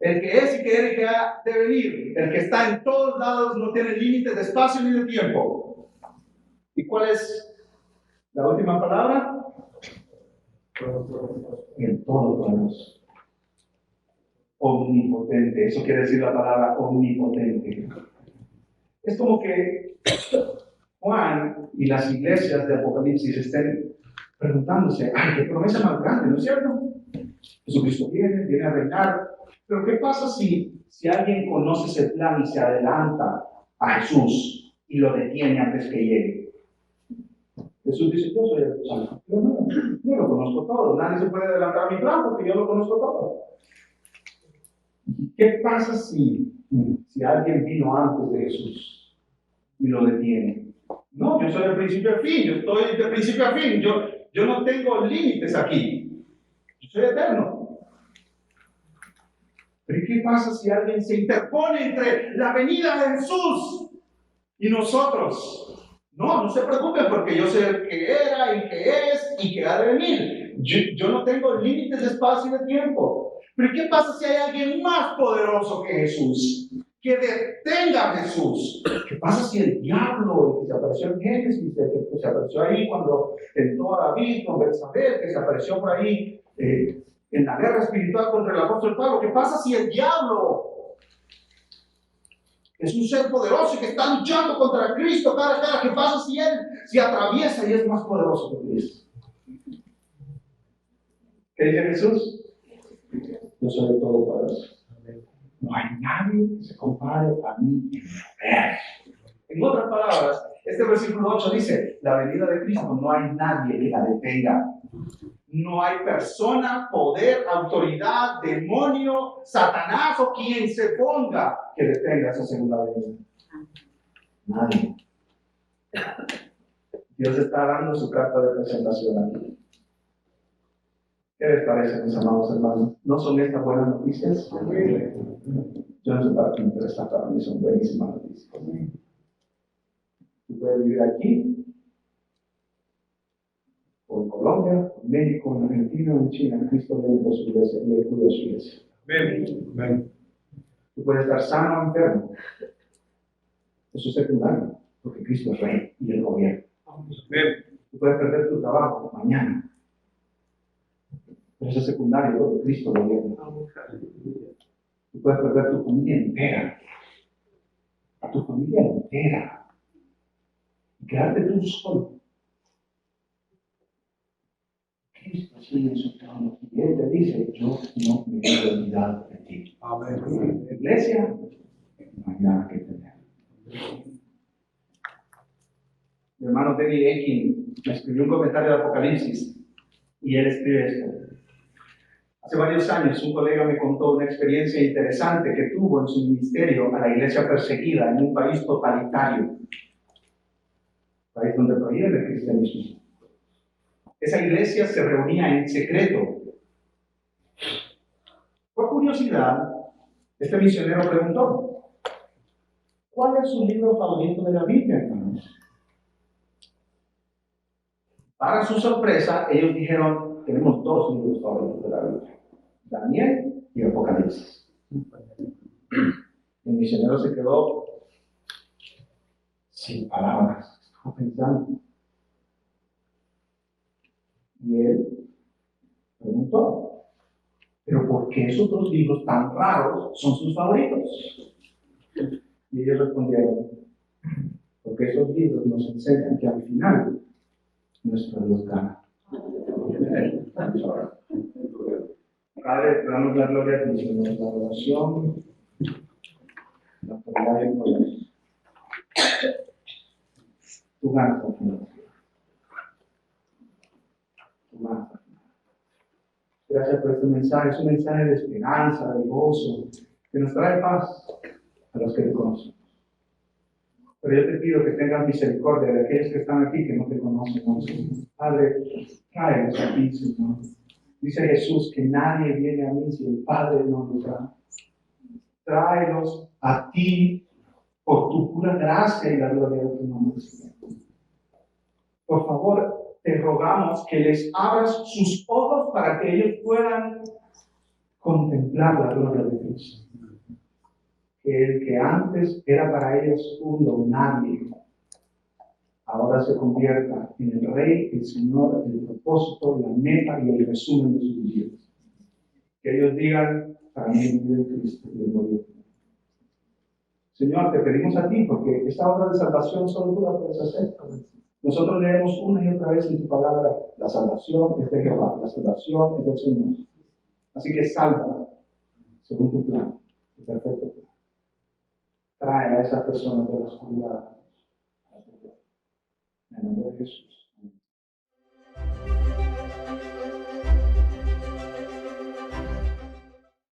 El que es y que era y que ha de venir. El que está en todos lados, no tiene límites de espacio ni de tiempo. ¿Y cuál es la última palabra? El Todopoderoso. Omnipotente. Eso quiere decir la palabra omnipotente. Es como que Juan y las iglesias de Apocalipsis estén preguntándose, ¡ay, qué promesa más grande! ¿No es cierto? Jesucristo viene a reinar. Pero ¿qué pasa si alguien conoce ese plan y se adelanta a Jesús y lo detiene antes que llegue? Jesús dice, yo soy el Salvador. Yo lo conozco todo. Nadie se puede adelantar a mi plan porque yo lo conozco todo. ¿Qué pasa si alguien vino antes de Jesús y lo detiene? No, yo soy del principio al fin. Yo estoy de principio a fin. Yo no tengo límites aquí. Yo soy eterno. Pero ¿qué pasa si alguien se interpone entre la venida de Jesús y nosotros? No se preocupen porque yo sé el que era y que es y que ha de venir. Yo no tengo límites de espacio y de tiempo. Pero ¿qué pasa si hay alguien más poderoso que Jesús? Que detenga a Jesús. ¿Qué pasa si el diablo, el que se apareció en Génesis, el que se apareció ahí cuando tentó a David con Betsabé, que se apareció por ahí en la guerra espiritual contra el apóstol Pablo? ¿Qué pasa si el diablo es un ser poderoso y que está luchando contra Cristo cara a cara? ¿Qué pasa si él se atraviesa y es más poderoso que Cristo? ¿Qué dice Jesús? Yo soy el Todopoderoso. No hay nadie que se compare a mí en poder. En otras palabras, este versículo 8 dice, la venida de Cristo no hay nadie que la detenga. No hay persona, poder, autoridad, demonio, Satanás o quien se ponga que detenga esa segunda venida. Nadie. Dios está dando su carta de presentación aquí. ¿Qué les parece, mis amados hermanos? ¿No son estas buenas noticias? Yo no sé para quién, pero estas para mí son buenísimas noticias. Tú puedes vivir aquí, o en Colombia, en México, en Argentina, en China. En Cristo viene por su iglesia y Él cuida su iglesia. Amén. Tú puedes estar sano o enfermo. Eso es secundario, porque Cristo es rey y Él gobierna. Tú puedes perder tu trabajo mañana. Pero eso es secundario, porque Cristo gobierna. Tú puedes perder tu familia entera. A tu familia entera. Y quedarte tú solo. Cristo sigue en su trono y Él te dice, yo no me he olvidado de ti. Amén. Iglesia, no hay nada que temer. Mi hermano Teddy Ekin me escribió un comentario de Apocalipsis y él escribe esto. Hace varios años un colega me contó una experiencia interesante que tuvo en su ministerio a la iglesia perseguida en un país totalitario, país donde prohíben el cristianismo. Esa iglesia se reunía en secreto. Por curiosidad, este misionero preguntó, ¿cuál es su libro favorito de la Biblia, hermanos? Para su sorpresa, ellos dijeron, tenemos dos libros favoritos de la Biblia, Daniel y Apocalipsis. El misionero se quedó sin palabras, estuvo pensando. Y él preguntó, ¿pero por qué esos dos libros tan raros son sus favoritos? Y ellos respondieron, porque esos libros nos enseñan que al final nuestro Dios gana. Padre, te damos la gloria a ti, Señor, la adoración, la autoridad y el poder. Tú ganas, Señor. Tú ganas. Gracias por este mensaje. Es un mensaje de esperanza, de gozo, que nos trae paz a los que te conocen. Pero yo te pido que tengas misericordia de aquellos que están aquí que no te conocen, ¿no, Señor? Padre, tráelos aquí, Señor. Dice Jesús que nadie viene a mí si el Padre no lo trae. Tráelos a ti por tu pura gracia y la gloria de tu nombre, Señor. Por favor, te rogamos que les abras sus ojos para que ellos puedan contemplar la gloria de Dios. Que el que antes era para ellos un don nadie, ahora se convierta en el Rey, el Señor, el propósito, la meta y el resumen de sus vidas. Que ellos digan, para mí es vivir en Cristo y el gloria. Señor, te pedimos a ti, porque esta obra de salvación solo tú la puedes hacer. Nosotros leemos una y otra vez en tu palabra, la salvación es de Jehová, la salvación es del Señor. Así que sálvala, según tu plan, tu perfecto plan. Trae a esa persona de la oscuridad. En el nombre de Jesús.